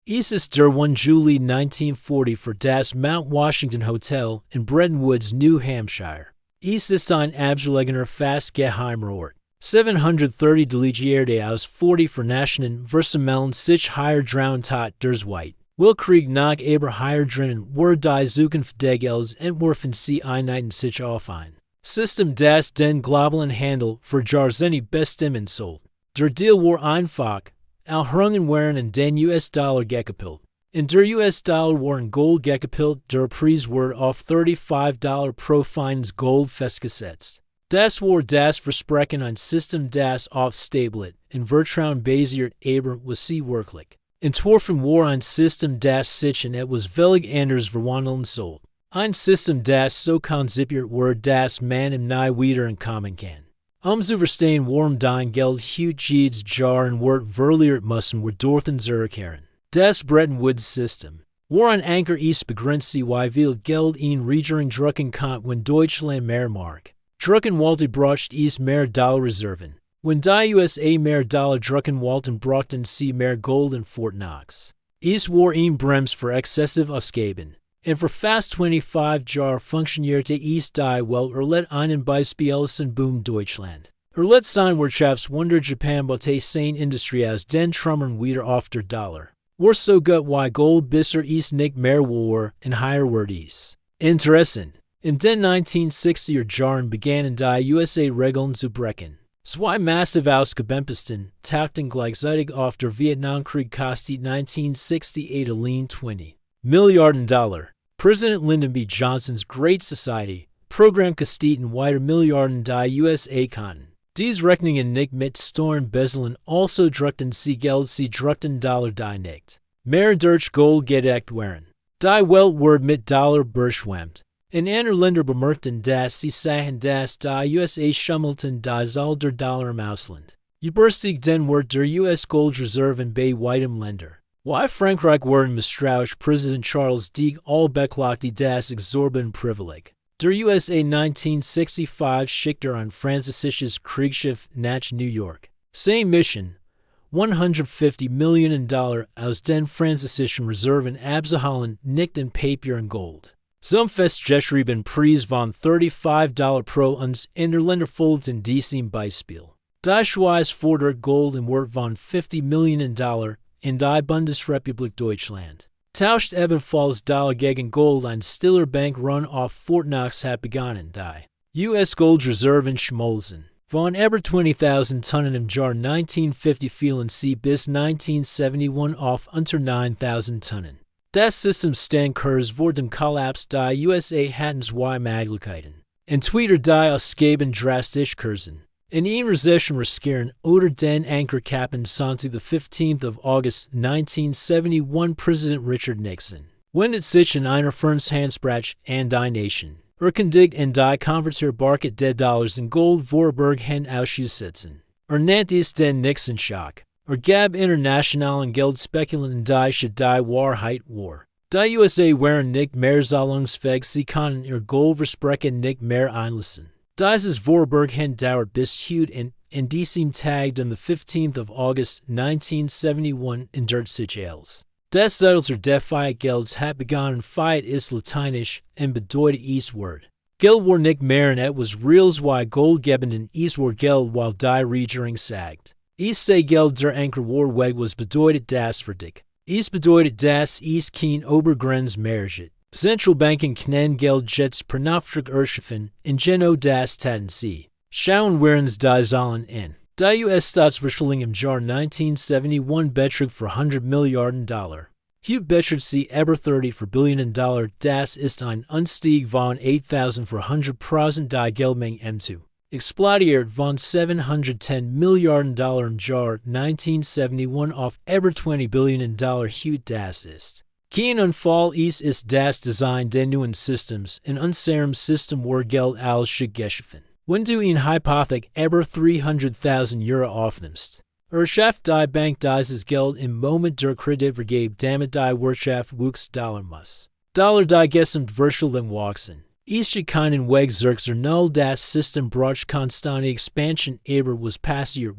Es ist der 1 Juli 1940 für das Mount Washington Hotel in Bretton Woods, New Hampshire. Es ist ein abgelegener fast geheimer Ort. 730 Delegierte aus 40 Vernationen versammeln sich hier draußen der Zweit. Krieg nach aber hier drinnen wurde die Zukunft des Gelds entworfen, sie einheiten sich auf ein System, das den globalen Handel für Jahrzehnte bestimmen soll. Der Deal war einfach, Alhrungen waren in den US-Dollar gekoppelt. In der US-Dollar waren Gold gekoppelt, der Preis wurde auf $35 pro Fines Gold festgesetzt. Das war das Versprechen, ein System, das auf Stabilität in Vertrauen basiert, aber was sie wirklich entworfen war ein System, das sich in etwas völlig anderes verwandeln soll. Ein System, das so konzipiert war, dass man ihm nie wieder entkommen kann. Zu verstehen, warum dein Geld heute jedes Jahr in Wert verliert müssen wir dorthin zurückkehren. Das Bretton Woods System war ein Anker, es begrenzt sie, wie viel Geld in Regierung drucken konnte, wenn Deutschland mehr Mark drucken wollte, brauchte es mehr Dollarreserven. Wenn die USA mehr Dollar drucken wollten, brauchten sie mehr Gold in Fort Knox. Es war ein Brems für exzessiv Ausgaben. Und für fast 25 Jahre funktionierte es die Welt. Let einen beispiellosen Boom Deutschland. Let sein Wirtschaftswunder Japan baute seine Industrie aus den Trümmern wieder auf der Dollar. War so gut wie Gold bisher es nicht mehr war, in higher word es. Interessant. In den 1960er Jahren begannen die USA Regeln zu brechen. Zwei massiv ausgebempisten, tauchten gleichzeitig auf. Der Vietnamkrieg kostet 1968 allein $20 Milliarden. President Lyndon B. Johnson's Great Society Programm kosteten weiter Milliarden die USA konnten dies Rechnungen nicht mit Steuern bezahlen, also druckten sie Geld, sie druckten Dollar, die nicht mehr durch Gold gedeckt waren. Die Welt wurde mit Dollar beschwemmt. In anderen Ländern bemerkten, dass sie sahen, dass die USA schummelten die Zahl der Dollar im Ausland. Überstieg den Wert der US Goldreserven bei weitem Länder. Wie Frankreich waren misstrauisch, Präsident Charles de Gaulle beklagte das exorbitant Privileg. Der USA 1965 schickte ein französisches Kriegsschiff nach New York. Seine Mission, $150 Millionen aus den französischen Reserven abzuholen, nicht in Papier und Gold. Zum festgeschriebenen Preis von $35 pro Uns in der Länder folgten diesem Beispiel. Die Schweiz fordert Gold im Wert von $50 Millionen in die Bundesrepublik Deutschland. Tauscht ebenfalls Dollar gegen Gold, ein stiller Bankrun auf Fort Knox hat begonnen. Die US Goldreserven schmolzen. Von über 20,000 Tonnen im Jahr 1950 fielen sie bis 1971 auf unter 9,000 Tonnen. Das System stand kurz vor dem Kollaps. Die USA hatten zwei Möglichkeiten. Entweder die Ausgaben drastisch kürzen. In ein Recession riskieren oder den Anker kappen, sonst the 15th of August 1971 President Richard Nixon wendet sich in einer Verhandlungsbrach an die Nation. Kündigt in die Konvertierbarkeit des Dollars in Gold Vorburg hen auszusetzen. Nennt es den Nixon-Schock. Gab internationalen Geldspekulanten die Wahrheit war. Die USA waren nicht mehr zahlungsfähig, sie konnten ihr Goldversprechen nicht mehr einlösen. Dieses Vorburg hen dauert bis heute in diesem Tag, den 15th of August 1971 in der Seychelles. Das Zeitalter des Fiat-Gelds hat begonnen. Fiat ist lateinisch und bedeutet es Wort. Geld war nicht mehr in etwas Reals wie Goldgebenden, es war Geld, weil die Regierung sagt. Es sei Geld der Anker war weg, was bedeutet das für dich. Es bedeutet, dass es kein Obergrenz mehr gibt. Zentralbanken können Geld jetzt per Nachdruck erschaffen, und genau das taten sie. Schauen wir uns die Zahlen an. Die US-Staatsverschuldung im Jahr 1971 betrug für $100 Milliarden. Heute beträgt sie über $34 Billionen. Das ist ein Anstieg von 8.400% die Geldmenge zu. Explodiert von $710 Milliarden im Jahr 1971 auf über $20 Billionen heute. Das ist kein Unfall, es ist das Design des neuen Systems. In unserem System war Geld als geschaffen. Wenn du in Hypothek über 300.000 Euro aufnimmst, schafft die Bank dieses Geld im Moment der Kreditvergabe, damit die Wirtschaft wuchs muss. Dollar die gesamt Verschuldung wachsen. Es gibt keinen Weg zurück zur Null, das System braucht konstante Expansion, aber was passiert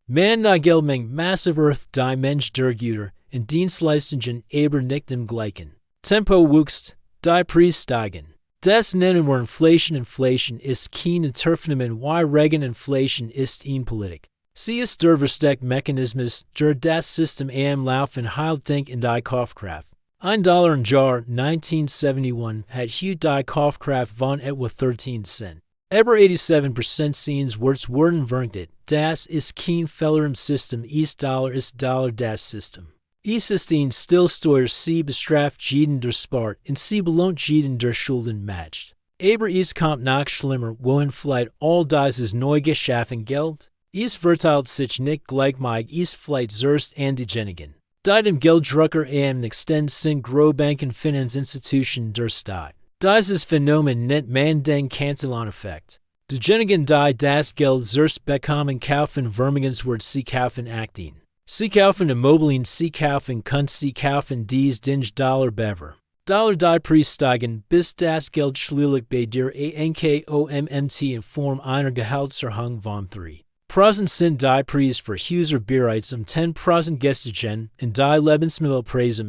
wenn man die Geldmenge massiv die Mensch der Güter in Dienstleistungen über nicht dem gleichen Tempo wuchst, die Preise steigen. Das nennen wir Inflation. Inflation ist kein Entfernen, wie Regen. Inflation ist eine Politik. Sie ist der Versteckmechanismus, der das System am Laufen hält. Denk in die Kaufkraft. $1 im Jahr 1971 hat die Kaufkraft von etwa 13 Cent. Über 87% seines Werts wurden vernichtet. Das ist kein Fehler im System. $1 ist Dollar das System. Es ist ein Stillsteuer. Sie bestraft jeden, der spart, und sie belohnt jeden, der Schulden matcht. Aber es kommt noch schlimmer, wohin vielleicht all dieses neu geschaffen Geld? Es verteilt sich nicht gleichmäßig. Es flieht zuerst an diejenigen, die dem Gelddrucker am nächsten sind. Großbanken, Finanzinstitutionen der Staat. Dieses Phänomen nennt man den Cantillon-Effekt. Diejenigen, die das Geld zuerst bekommen, kaufen vermögenswert. Sie kaufen Aktien. Sie kaufen Immobilien, sie kaufen Kunst, sie kaufen dies Dinge. Dollar bever. Dollar die Preis steigen, bis das Geld schließlich bei dir ankommt in Form einer Gehaltserhöhung von 3% sind die Preise für Häuser bereits 10% gestiegen und die Lebensmittelpreise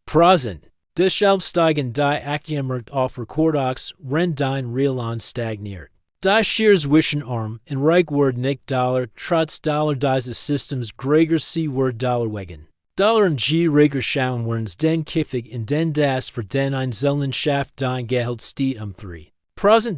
8%. Deshalb steigen die Aktienmärkte auf Rekordhochs, während dein Reallohn stagniert. Die Schere zwischen arm und reich wird nicht Dollar, trotz Dollar dieses Systems geringer. Sie wird Dollar wegen Dollar und reicher schauen werden's den kiffig und den das für den einzelnen Schaft dein Gehalt steht 3%.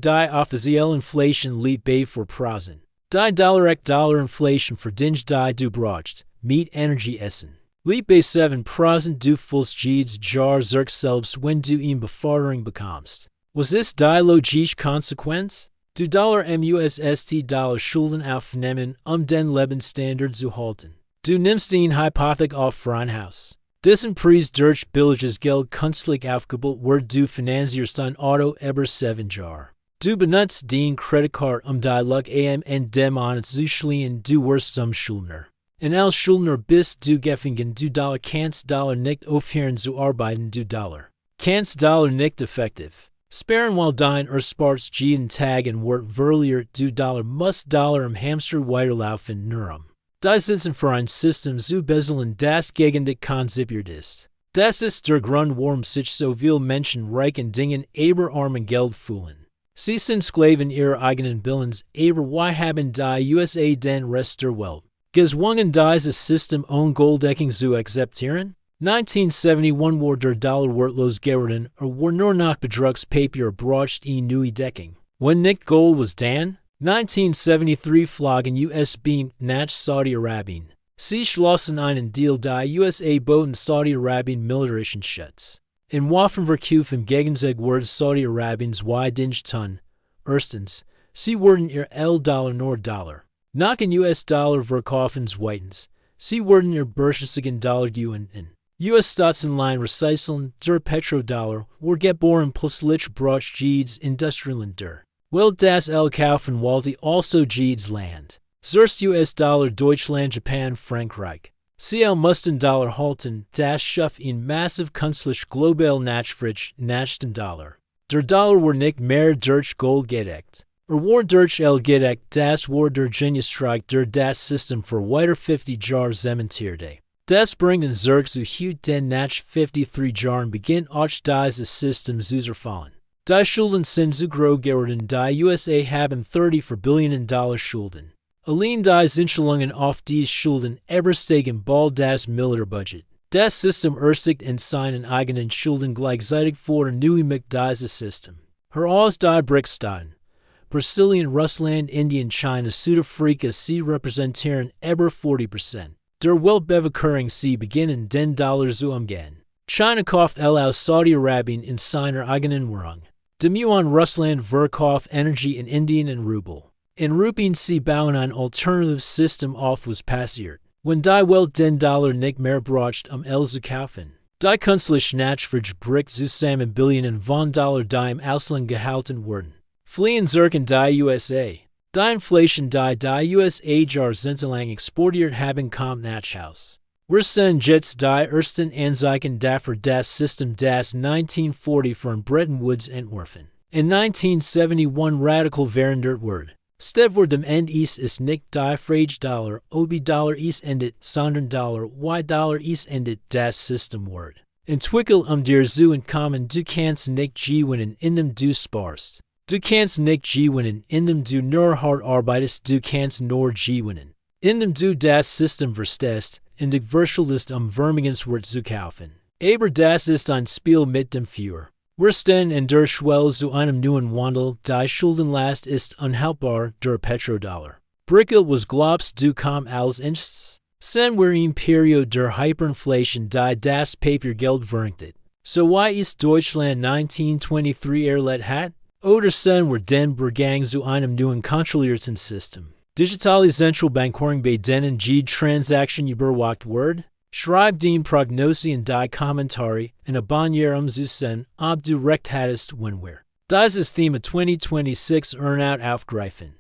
Die offizielle Inflation liegt bei 4%. Die Dollar Inflation für Dinge, die du brauchst, Meat, Energie, Essen, liegt bei 7%. Du fühlst jedes Jahr selbst, wenn du ihn Beförderung bekommst. Was ist die logische Konsequenz? Du Dollar musst Dollar Schulden aufnehmen, den Lebensstandard zu halten. Du nimmst eine Hypothek auf für ein Haus. Dessen Preis durch billiges Geld künstlich aufgebaut wird. Du finanzierst ein Auto über 7 Jahre. Du benutzt den Kreditkarte, die Luck am dem Monat zu schließen. Du wirst zum Schuldner. Und als Schuldner bist du gefangen. Du Dollar kannst Dollar nicht aufhören zu arbeiten. Du Dollar kannst Dollar nicht effektiv sparen, while dein sparst jeden Tag und wird verliert. Du Dollar musst Dollar im Hamster weiterlaufen. Nur die sitzen für ein System zu beseln, das gegen dich konzipiert ist. Das ist der Grund, warum sich so viele Menschen reichen Dingen aber armen Geld fühlen. Sie sind Sklaven ihrer eigenen Billens, aber why haben die USA den Rest der Welt gezwungen, dieses System ohne Golddeckung zu akzeptieren? 1971 war der Dollar wertlos geworden, war nur noch Bedruckspapier braucht eine neue Deckung. When nicht Gold was dann? 1973 flogen US-Beam nach Saudi-Arabien. Sie schlossen einen Deal, die USA boten Saudi-Arabien militärischen Schutz. In Waffenverkauf im Gegenzug wurde Saudi-Arabiens zwei Dinge tun. Erstens, sie wurden ihr $Dollar nur Dollar. Nach in US-Dollar verkaufen. Zweitens, sie wurden ihr börslichen Dollar gewöhnt. US-Staatsanleihen recyceln, der Petrodollar, war geboren plötzlich braucht jedes Industrieländer. Will das kaufen wollte also jedes Land. Zuerst US-Dollar Deutschland, Japan, Frankreich. Sie mussten Dollar halten, das schuf in massiv künstlich global Nachfrage nach dem Dollar. Der Dollar war nicht mehr durch Gold gedeckt. War durch gedeckt, das war der Geniestreich, der das System für weiter 50 Jahre zementierte. Das bringt uns zurück zu den nach 53 Jahren beginnt auch dieses System zu zerfallen. Die Schulden sind zu groß geworden, die USA haben 34 Billionen Dollar Schulden. Allein die Zinslungen auf die Schulden übersteigen bald das Militärbudget. Das System erstigt in seinen eigenen Schulden gleichzeitig vor neue mit dieses System. Heraus die BRICS-Staaten, Brasilien, Russland, Indien, China, Südafrika, sie repräsentieren über 40%. Der Weltbevölkerung sie beginnen den Dollar zu umgehen. China kauft aus Saudi-Arabien in seiner eigenen Währung. Dem Yuan Russland verkauft Energie in Indien in Rubel. In Rupien sie bauen ein alternatives System auf, was passiert, wenn die Welt den Dollar nicht mehr braucht, zu kaufen. Die künstliche Nachfrage bricht zusammen Billionen von Dollar, die im Ausland gehalten werden. Fliehen zurück in die USA. Die Inflation, die USA jahrzehntelang exportiert haben, kommt nach Haus. Wir sind jetzt die ersten Anzeichen dafür, das System, das 1940 von Bretton Woods entworfen, in 1971 radikal verändert wird. Stev voor dem end is nicht die Frage ob ist endet, sondern why ist endet das System word. Entwickel dir zu entkommen, du kannst nicht gewinnen, indem du sparst. Du kannst nicht gewinnen, indem du nur hart arbeitest, du kannst nur gewinnen, indem du das System verstehst, in dich virtualist Vermögenswert zu kaufen. Aber das ist ein Spiel mit dem Feuer. Wir stehen in der Schwelle zu einem neuen Wandel, die Schuldenlast ist unhaltbar, der Petrodollar. Brickel was glaubst du kaum als Insts? Sen wir im Period der Hyperinflation die das Papiergeld vernichtet. So why ist Deutschland 1923 erlet hat? Oder sen wir den Bergang zu einem neuen kontrollierten System. Digitale Zentralbankwährung bei denen jede Transaction überwacht wird? Schreib den Prognose in die Kommentare und abonniere zu sen, ob du recht hattest, wenn wir. Das ist Thema 2026 Earnout aufgreifen.